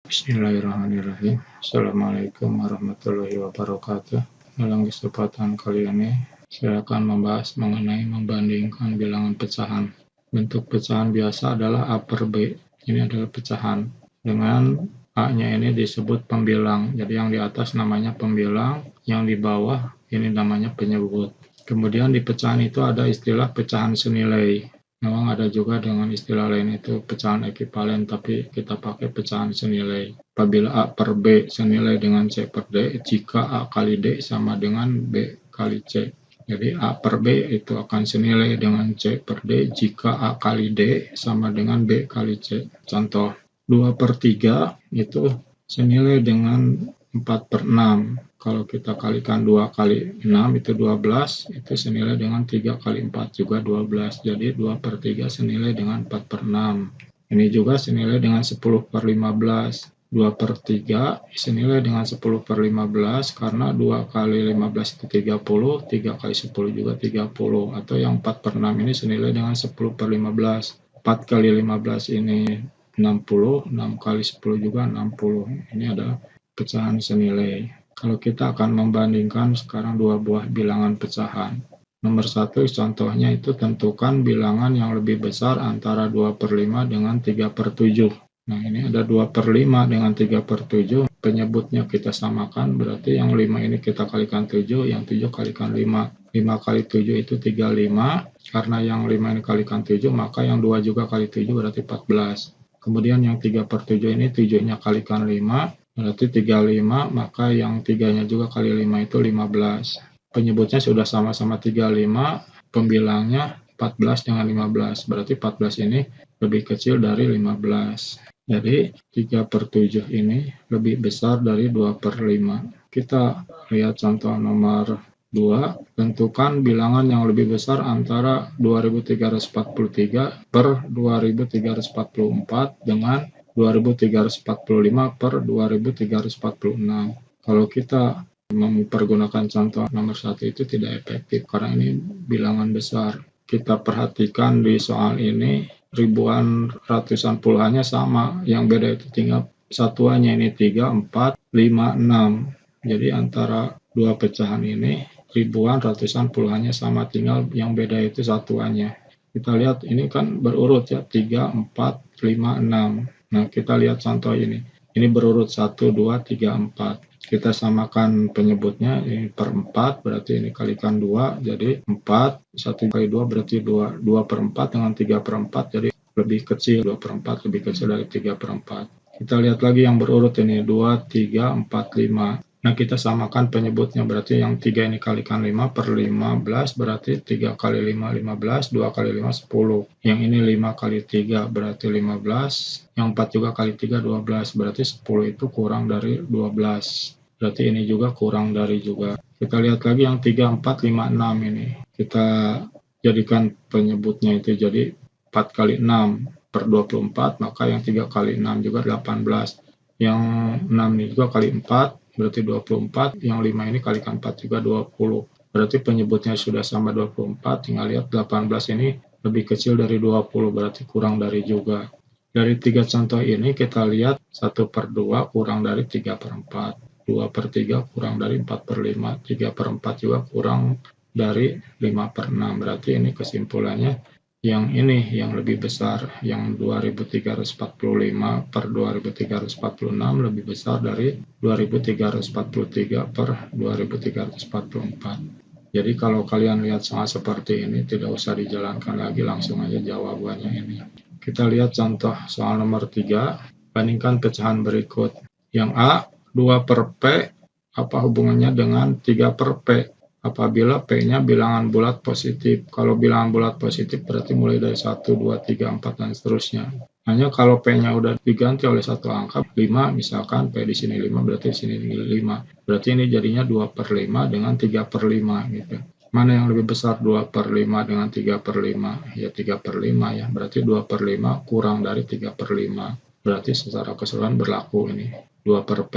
Bismillahirrahmanirrahim. Assalamualaikum warahmatullahi wabarakatuh. Dalam kesempatan kali ini, saya akan membahas mengenai membandingkan bilangan pecahan. Bentuk pecahan biasa adalah A per B. Ini adalah pecahan. Dengan A-nya ini disebut pembilang. Jadi yang di atas namanya pembilang, yang di bawah ini namanya penyebut. Kemudian di pecahan itu ada istilah pecahan senilai. Memang ada juga dengan istilah lain itu pecahan ekivalen, tapi kita pakai pecahan senilai. Apabila A per B senilai dengan C per D, jika A kali D sama dengan B kali C. Jadi A per B itu akan senilai dengan C per D jika A kali D sama dengan B kali C. Contoh, 2 per 3 itu senilai dengan 4 per 6. Kalau kita kalikan 2 kali 6 itu 12, itu senilai dengan 3 kali 4 juga 12. Jadi 2 per 3 senilai dengan 4 per 6. Ini juga senilai dengan 10 per 15. 2 per 3 senilai dengan 10 per 15 karena 2 kali 15 itu 30, 3 kali 10 juga 30. Atau yang 4 per 6 ini senilai dengan 10 per 15. 4 kali 15 ini 60, 6 kali 10 juga 60. Ini adalah pecahan senilai. Kalau kita akan membandingkan sekarang dua buah bilangan pecahan. Nomor 1 contohnya itu tentukan bilangan yang lebih besar antara 2 per 5 dengan 3 per 7. Nah ini ada 2 per 5 dengan 3 per 7. Penyebutnya kita samakan, berarti yang 5 ini kita kalikan 7, yang 7 kalikan 5. 5 kali 7 itu 35. Karena yang 5 ini kalikan 7, maka yang 2 juga kali 7 berarti 14. Kemudian yang 3 per 7 ini 7-nya kalikan 5. Berarti 35, maka yang 3-nya juga kali 5 itu 15. Penyebutnya sudah sama-sama 35, pembilangnya 14 dengan 15. Berarti 14 ini lebih kecil dari 15. Jadi 3 per 7 ini lebih besar dari 2 per 5. Kita lihat contoh nomor 2. Tentukan bilangan yang lebih besar antara 2343 per 2344 dengan 2345 per 2346. Kalau kita mempergunakan contoh nomor 1 itu tidak efektif karena ini bilangan besar. Kita perhatikan di soal ini ribuan, ratusan, puluhannya sama. Yang beda itu tinggal satuannya, ini 3, 4, 5, 6. Jadi antara dua pecahan ini ribuan, ratusan, puluhannya sama, tinggal yang beda itu satuannya. Kita lihat ini kan berurut ya, 3, 4, 5, 6. Nah, kita lihat contoh ini. Ini berurut 1, 2, 3, 4. Kita samakan penyebutnya, ini per 4, berarti ini kalikan 2, jadi 4. 1 kali 2 berarti 2. 2 per 4 dengan 3 per 4, jadi lebih kecil. 2 per 4 lebih kecil dari 3 per 4. Kita lihat lagi yang berurut ini, 2, 3, 4, 5. Nah, kita samakan penyebutnya, berarti yang 3 ini kalikan 5 per 15, berarti 3 kali 5, 15, 2 kali 5, 10. Yang ini 5 kali 3, berarti 15. Yang 4 juga kali 3, 12, berarti 10 itu kurang dari 12. Berarti ini juga kurang dari juga. Kita lihat lagi yang 3, 4, 5, 6 ini. Kita jadikan penyebutnya itu jadi 4 kali 6 per 24, maka yang 3 kali 6 juga 18. Yang 6 ini juga kali 4, berarti 24. Yang 5 ini kalikan 4 juga 20. Berarti penyebutnya sudah sama 24, tinggal lihat 18 ini lebih kecil dari 20, berarti kurang dari juga. Dari 3 contoh ini kita lihat 1 per 2 kurang dari 3 per 4. 2 per 3 kurang dari 4 per 5. 3 per 4 juga kurang dari 5 per 6. Berarti ini kesimpulannya yang ini yang lebih besar, yang 2345 per 2346 lebih besar dari 2343 per 2344. Jadi kalau kalian lihat soal seperti ini tidak usah dijalankan lagi, langsung aja jawabannya ini. Kita lihat contoh soal nomor 3, bandingkan pecahan berikut. Yang A, 2 per P, apa hubungannya dengan 3 per P? Apabila P-nya bilangan bulat positif. Kalau bilangan bulat positif berarti mulai dari 1, 2, 3, 4, dan seterusnya. Hanya kalau P-nya udah diganti oleh satu angka, 5 misalkan, P di sini 5, berarti di sini 5. Berarti ini jadinya 2 per 5 dengan 3 per 5 gitu. Mana yang lebih besar, 2 per 5 dengan 3 per 5? Ya 3 per 5 ya, berarti 2 per 5 kurang dari 3 per 5. Berarti secara keseluruhan berlaku ini. 2 per P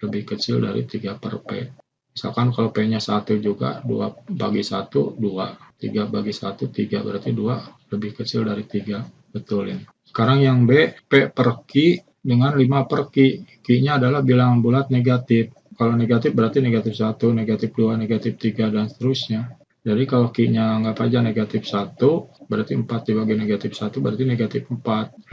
lebih kecil dari 3 per P. Misalkan kalau P-nya 1 juga, 2 bagi 1, 2. 3 bagi 1, 3. Berarti 2 lebih kecil dari 3. Betul ini. Sekarang yang B, P per Q dengan 5 per Q. Q-nya adalah bilangan bulat negatif. Kalau negatif berarti negatif 1, negatif 2, negatif 3, dan seterusnya. Jadi kalau Q-nya anggap aja negatif 1, berarti 4 dibagi negatif 1 berarti negatif 4.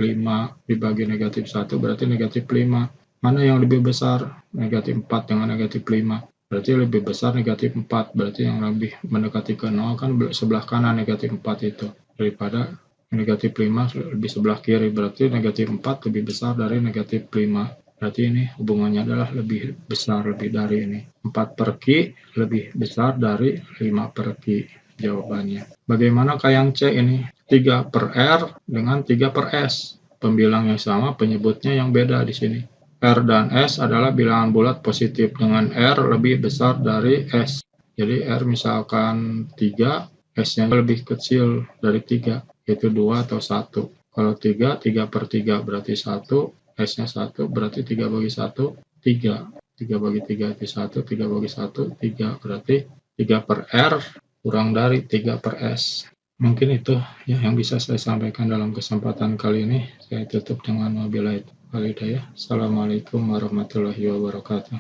5 dibagi negatif 1 berarti negatif 5. Mana yang lebih besar? Negatif 4 dengan negatif 5. Berarti lebih besar negatif 4. Berarti yang lebih mendekati ke 0 kan sebelah kanan negatif 4 itu. Daripada negatif 5 lebih sebelah kiri. Berarti negatif 4 lebih besar dari negatif 5. Berarti ini hubungannya adalah lebih besar, lebih dari ini. 4 per Q lebih besar dari 5 per Q jawabannya. Bagaimana yang C ini? 3 per R dengan 3 per S. Pembilang yang sama, penyebutnya yang beda di sini. R dan S adalah bilangan bulat positif dengan R lebih besar dari S. Jadi R misalkan 3, S-nya lebih kecil dari 3, yaitu 2 atau 1. Kalau 3, 3 per 3 berarti 1. S-nya 1, berarti 3 bagi 1, 3. 3 bagi 3 itu 1, 3 bagi 1, 3. Berarti 3 per R kurang dari 3 per S. Mungkin itu ya yang bisa saya sampaikan dalam kesempatan kali ini. Saya tutup dengan wabillahi taufiq wal hidayah. Assalamualaikum warahmatullahi wabarakatuh.